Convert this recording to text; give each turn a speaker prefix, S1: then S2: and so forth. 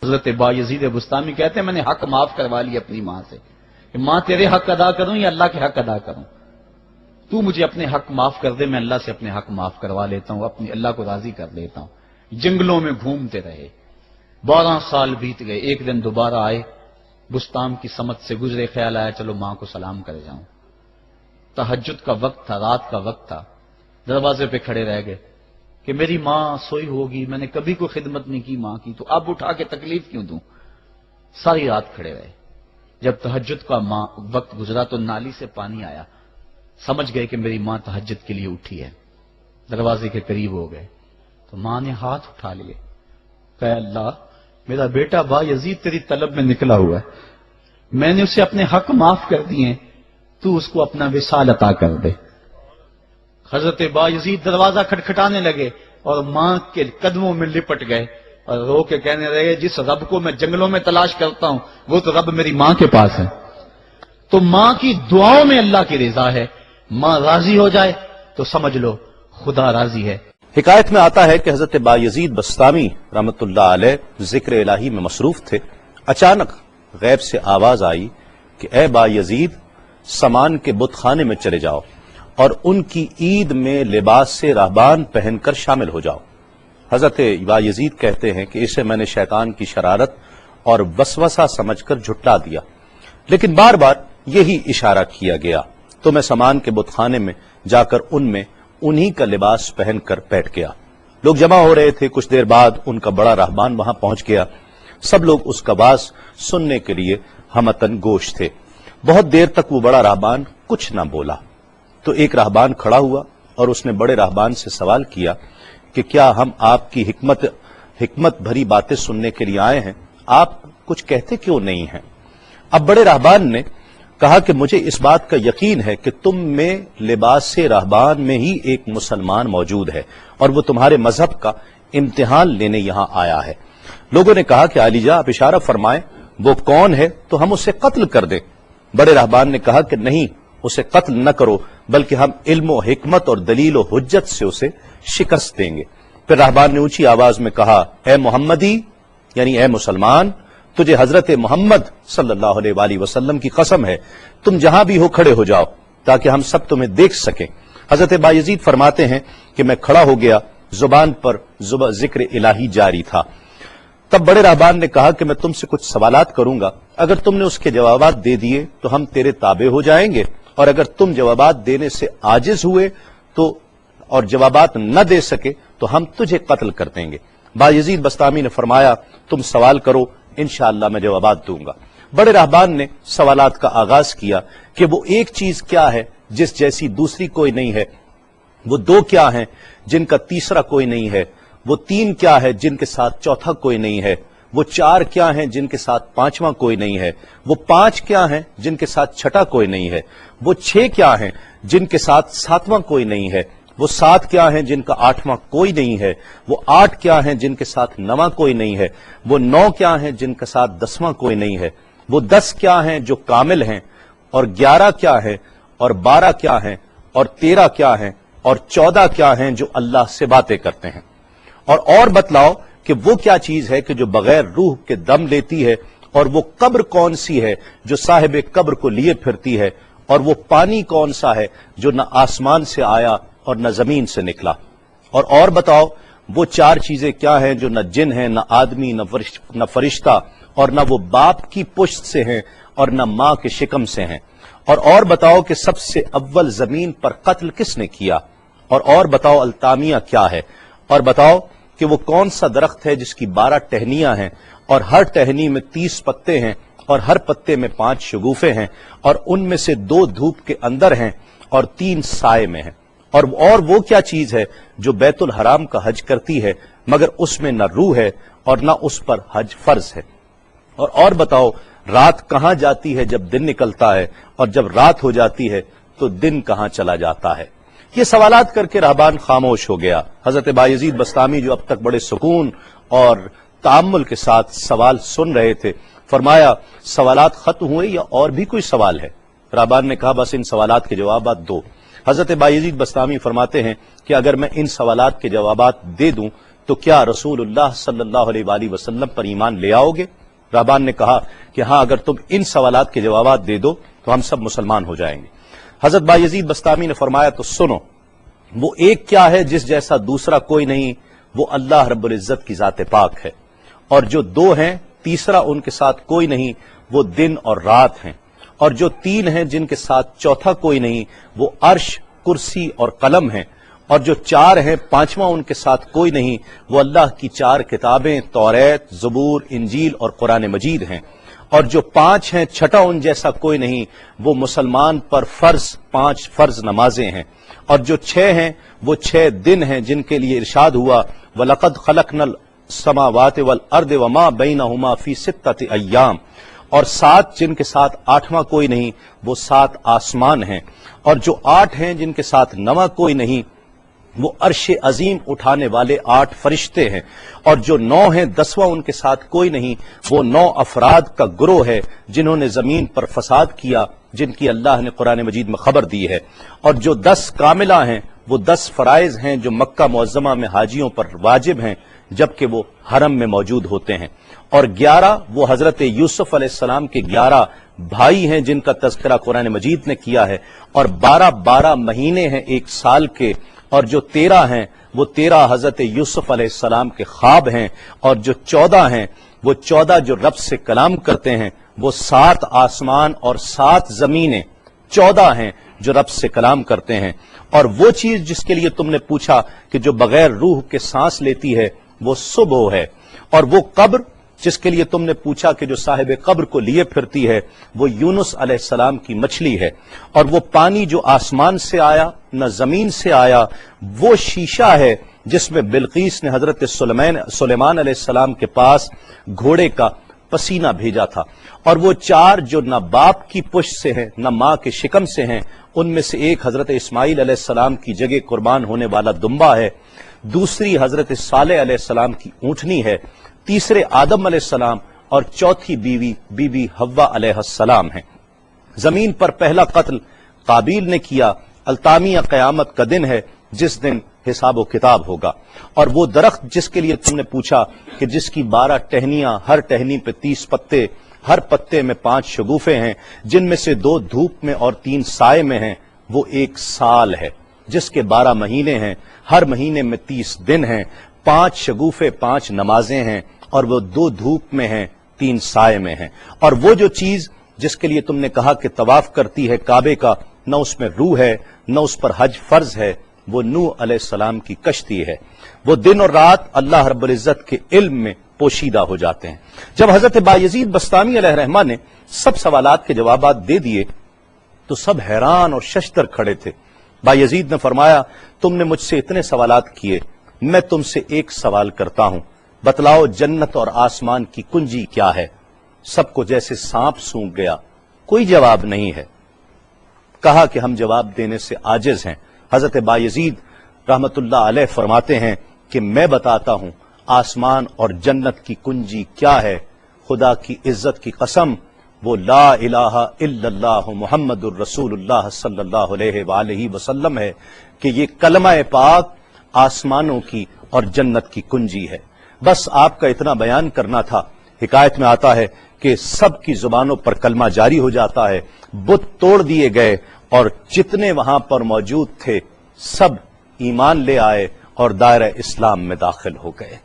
S1: حضرت بایزید بستامی کہتے ہیں میں نے حق معاف کروا لی اپنی ماں سے کہ ماں تیرے حق ادا کروں یا اللہ کے حق ادا کروں، تو مجھے اپنے حق معاف کر دے، میں اللہ سے اپنے حق معاف کروا لیتا ہوں، اپنی اللہ کو راضی کر لیتا ہوں۔ جنگلوں میں گھومتے رہے، 12 سال بیت گئے، ایک دن دوبارہ آئے، بستان کی سمت سے گزرے، خیال آیا چلو ماں کو سلام کر جاؤں۔ تہجد کا وقت تھا، رات کا وقت تھا، دروازے پہ کھڑے رہ گئے کہ میری ماں سوئی ہوگی، میں نے کبھی کوئی خدمت نہیں کی ماں کی، تو اب اٹھا کے تکلیف کیوں دوں؟ ساری رات کھڑے رہے۔ جب تہجد کا وقت گزرا تو نالی سے پانی آیا، سمجھ گئے کہ میری ماں تہجد کے لیے اٹھی ہے، دروازے کے قریب ہو گئے تو ماں نے ہاتھ اٹھا لیے، کہا اللہ میرا بیٹا بایزید تیری طلب میں نکلا ہوا ہے، میں نے اسے اپنے حق معاف کر دیے، تو اس کو اپنا وصال عطا کر دے۔ حضرت بایزید دروازہ کھٹکھٹانے لگے اور ماں کے قدموں میں لپٹ گئے اور رو کے کہنے لگے جس رب کو میں جنگلوں میں تلاش کرتا ہوں وہ تو رب میری ماں کے پاس ہے۔ تو ماں کی دعاؤں میں اللہ کی رضا ہے، ماں راضی ہو جائے تو سمجھ لو خدا راضی ہے۔
S2: حکایت میں آتا ہے کہ حضرت بایزید بستامی رحمت اللہ علیہ ذکر الہی میں مصروف تھے، اچانک غیب سے آواز آئی کہ اے بایزید سامان کے بت خانے میں چلے جاؤ اور ان کی عید میں لباس سے راہبان پہن کر شامل ہو جاؤ۔ حضرت بایزید کہتے ہیں کہ اسے میں نے شیطان کی شرارت اور وسوسہ سمجھ کر جھٹلا دیا، لیکن بار بار یہی اشارہ کیا گیا، تو میں سامان کے بت خانے میں جا کر ان میں انہی کا لباس پہن کر بیٹھ گیا۔ لوگ جمع ہو رہے تھے، کچھ دیر بعد ان کا بڑا راہبان وہاں پہنچ گیا، سب لوگ اس کا باز سننے کے لیے ہمتن گوش تھے۔ بہت دیر تک وہ بڑا راہبان کچھ نہ بولا، تو ایک راہبان کھڑا ہوا اور اس نے بڑے راہبان سے سوال کیا کہ کیا ہم آپ کی حکمت بھری باتیں سننے کے لیے آئے ہیں، آپ کچھ کہتے کیوں نہیں ہیں؟ اب بڑے راہبان نے کہا کہ مجھے اس بات کا یقین ہے کہ تم میں لباس سے راہبان میں ہی ایک مسلمان موجود ہے اور وہ تمہارے مذہب کا امتحان لینے یہاں آیا ہے۔ لوگوں نے کہا کہ علی جاں آپ اشارہ فرمائیں، وہ کون ہے تو ہم اسے قتل کر دیں۔ بڑے راہبان نے کہا کہ نہیں، اسے قتل نہ کرو، بلکہ ہم علم و حکمت اور دلیل و حجت سے اسے شکست دیں گے۔ پھر راہبان نے اونچی آواز میں کہا اے محمدی، یعنی اے مسلمان، تجھے حضرت محمد صلی اللہ علیہ وآلہ وسلم کی قسم ہے، تم جہاں بھی ہو کھڑے ہو جاؤ تاکہ ہم سب تمہیں دیکھ سکیں۔ حضرت بایزید فرماتے ہیں کہ میں کھڑا ہو گیا، زبان پر ذکر الہی جاری تھا۔ تب بڑے راہبان نے کہا کہ میں تم سے کچھ سوالات کروں گا، اگر تم نے اس کے جوابات دے دیے تو ہم تیرے تابع ہو جائیں گے، اور اگر تم جوابات دینے سے عاجز ہوئے تو اور جوابات نہ دے سکے تو ہم تجھے قتل کر دیں گے۔ بایزید بستامی نے فرمایا تم سوال کرو، انشاءاللہ میں جوابات دوں گا۔ بڑے راہبان نے سوالات کا آغاز کیا کہ وہ ایک چیز کیا ہے جس جیسی دوسری کوئی نہیں ہے، وہ دو کیا ہیں جن کا تیسرا کوئی نہیں ہے، وہ تین کیا ہے جن کے ساتھ چوتھا کوئی نہیں ہے، وہ چار کیا ہیں جن کے ساتھ پانچواں کوئی نہیں ہے، وہ پانچ کیا ہیں جن کے ساتھ چھٹا کوئی نہیں ہے، وہ چھ کیا ہیں جن کے ساتھ ساتواں کوئی نہیں ہے، وہ سات کیا ہیں جن کا آٹھواں کوئی نہیں ہے، وہ آٹھ کیا ہیں جن کے ساتھ نواں کوئی نہیں ہے، وہ نو کیا ہیں جن کے ساتھ دسواں کوئی نہیں ہے، وہ 10 کیا ہیں جو کامل ہیں، اور 11 کیا ہیں، اور 12 کیا ہیں، اور 13 کیا ہیں، اور 14 کیا ہیں جو اللہ سے باتیں کرتے ہیں۔ اور بتلاؤ کہ وہ کیا چیز ہے کہ جو بغیر روح کے دم لیتی ہے، اور وہ قبر کون سی ہے جو صاحب قبر کو لیے پھرتی ہے، اور وہ پانی کون سا ہے جو نہ آسمان سے آیا اور نہ زمین سے نکلا۔ اور بتاؤ وہ چار چیزیں کیا ہیں جو نہ جن ہیں، نہ آدمی، نہ فرشتہ، اور نہ وہ باپ کی پشت سے ہیں اور نہ ماں کے شکم سے ہیں۔ اور بتاؤ کہ سب سے اول زمین پر قتل کس نے کیا، اور بتاؤ التامیہ کیا ہے، اور بتاؤ کہ وہ کون سا درخت ہے جس کی 12 ٹہنیاں ہیں اور ہر ٹہنی میں 30 پتے ہیں اور ہر پتے میں 5 شگوفے ہیں، اور ان میں سے 2 دھوپ کے اندر ہیں اور 3 سائے میں ہیں۔ اور وہ کیا چیز ہے جو بیت الحرام کا حج کرتی ہے مگر اس میں نہ روح ہے اور نہ اس پر حج فرض ہے۔ اور بتاؤ رات کہاں جاتی ہے جب دن نکلتا ہے، اور جب رات ہو جاتی ہے تو دن کہاں چلا جاتا ہے۔ یہ سوالات کر کے راہبان خاموش ہو گیا۔ حضرت بایزید بستامی جو اب تک بڑے سکون اور تأمل کے ساتھ سوال سن رہے تھے، فرمایا سوالات ختم ہوئے یا اور بھی کوئی سوال ہے؟ راہبان نے کہا بس ان سوالات کے جوابات دو۔ حضرت بایزید بستامی فرماتے ہیں کہ اگر میں ان سوالات کے جوابات دے دوں تو کیا رسول اللہ صلی اللہ علیہ وآلہ وسلم پر ایمان لے آؤ گے؟ رہبان نے کہا کہ ہاں، اگر تم ان سوالات کے جوابات دے دو تو ہم سب مسلمان ہو جائیں گے۔ حضرت بایزید بسطامی نے فرمایا تو سنو، وہ ایک کیا ہے جس جیسا دوسرا کوئی نہیں، وہ اللہ رب العزت کی ذات پاک ہے، اور جو دو ہیں تیسرا ان کے ساتھ کوئی نہیں، وہ دن اور رات ہیں، اور جو تین ہیں جن کے ساتھ چوتھا کوئی نہیں، وہ عرش، کرسی اور قلم ہیں، اور جو چار ہیں پانچواں ان کے ساتھ کوئی نہیں، وہ اللہ کی چار کتابیں توریت، زبور، انجیل اور قرآن مجید ہیں، اور جو پانچ ہیں چھٹا ان جیسا کوئی نہیں، وہ مسلمان پر فرض 5 فرض نمازیں ہیں، اور جو 6 ہیں وہ 6 دن ہیں جن کے لیے ارشاد ہوا وَلَقَدْ خَلَقْنَا السَّمَاوَاتِ وَالْأَرْضَ وَمَا بَيْنَهُمَا فِي 6 أَيَّامٍ، اور 7 جن کے ساتھ 8واں کوئی نہیں، وہ 7 آسمان ہیں، اور جو 8 ہیں جن کے ساتھ 9واں کوئی نہیں، وہ عرش عظیم اٹھانے والے 8 فرشتے ہیں، اور جو 9 ہیں 10واں ان کے ساتھ کوئی نہیں، وہ 9 افراد کا گروہ ہے جنہوں نے زمین پر فساد کیا، جن کی اللہ نے قرآن مجید میں خبر دی ہے، اور جو 10 کاملہ ہیں وہ 10 فرائض ہیں جو مکہ معظمہ میں حاجیوں پر واجب ہیں جبکہ وہ حرم میں موجود ہوتے ہیں، اور 11 وہ حضرت یوسف علیہ السلام کے 11 بھائی ہیں جن کا تذکرہ قرآن مجید نے کیا ہے، اور 12 مہینے ہیں 1 سال کے، اور جو 13 ہیں وہ 13 حضرت یوسف علیہ السلام کے خواب ہیں، اور جو 14 ہیں وہ 14 جو رب سے کلام کرتے ہیں، وہ 7 آسمان اور 7 زمینیں 14 ہیں جو رب سے کلام کرتے ہیں، اور وہ چیز جس کے لیے تم نے پوچھا کہ جو بغیر روح کے سانس لیتی ہے وہ صبح ہے، اور وہ قبر جس کے لیے تم نے پوچھا کہ جو صاحب قبر کو لیے پھرتی ہے وہ یونس علیہ السلام کی مچھلی ہے، اور وہ پانی جو آسمان سے آیا نہ زمین سے آیا وہ شیشہ ہے جس میں بلقیس نے حضرت سلیمان علیہ السلام کے پاس گھوڑے کا پسینہ بھیجا تھا، اور وہ 4 جو نہ باپ کی پشت سے ہیں نہ ماں کے شکم سے ہیں، ان میں سے ایک حضرت اسماعیل علیہ السلام کی جگہ قربان ہونے والا دمبا ہے، دوسری حضرت صالح علیہ السلام کی اونٹنی ہے، تیسرے آدم علیہ السلام، اور چوتھی بیوی بی بی حوا علیہ السلام ہیں۔ زمین پر پہلا قتل قابیل نے کیا، التامیہ قیامت کا دن ہے جس دن حساب و کتاب ہوگا، اور وہ درخت جس کے لیے تم نے پوچھا کہ جس کی 12 ٹہنیاں، ہر ٹہنی پہ 30 پتے، ہر پتے میں 5 شگوفے ہیں جن میں سے 2 دھوپ میں اور 3 سائے میں ہیں، وہ 1 سال ہے جس کے 12 مہینے ہیں، ہر مہینے میں 30 دن ہیں، 5 شگوفے 5 نمازیں ہیں، اور وہ 2 دھوپ میں ہیں 3 سائے میں ہیں، اور وہ جو چیز جس کے لیے تم نے کہا کہ طواف کرتی ہے کعبے کا، نہ اس میں روح ہے نہ اس پر حج فرض ہے، وہ نوح علیہ السلام کی کشتی ہے، وہ دن اور رات اللہ رب العزت کے علم میں پوشیدہ ہو جاتے ہیں۔ جب حضرت بایزید بسطامی علیہ الرحمہ نے سب سوالات کے جوابات دے دیے تو سب حیران اور ششدر کھڑے تھے۔ بایزید نے فرمایا تم نے مجھ سے اتنے سوالات کیے، میں تم سے ایک سوال کرتا ہوں، بتلاؤ جنت اور آسمان کی کنجی کیا ہے؟ سب کو جیسے سانپ سونگھ گیا، کوئی جواب نہیں ہے۔ کہا کہ ہم جواب دینے سے عاجز ہیں۔ حضرت بایزید رحمت اللہ علیہ فرماتے ہیں کہ میں بتاتا ہوں آسمان اور جنت کی کنجی کیا ہے۔ خدا کی عزت کی قسم، وہ لا الہ الا اللہ محمد الرسول اللہ صلی اللہ علیہ وآلہ وسلم ہے کہ یہ کلمہ پاک آسمانوں کی اور جنت کی کنجی ہے۔ بس آپ کا اتنا بیان کرنا تھا۔ حکایت میں آتا ہے کہ سب کی زبانوں پر کلمہ جاری ہو جاتا ہے، بت توڑ دیے گئے، اور جتنے وہاں پر موجود تھے سب ایمان لے آئے اور دائرہ اسلام میں داخل ہو گئے۔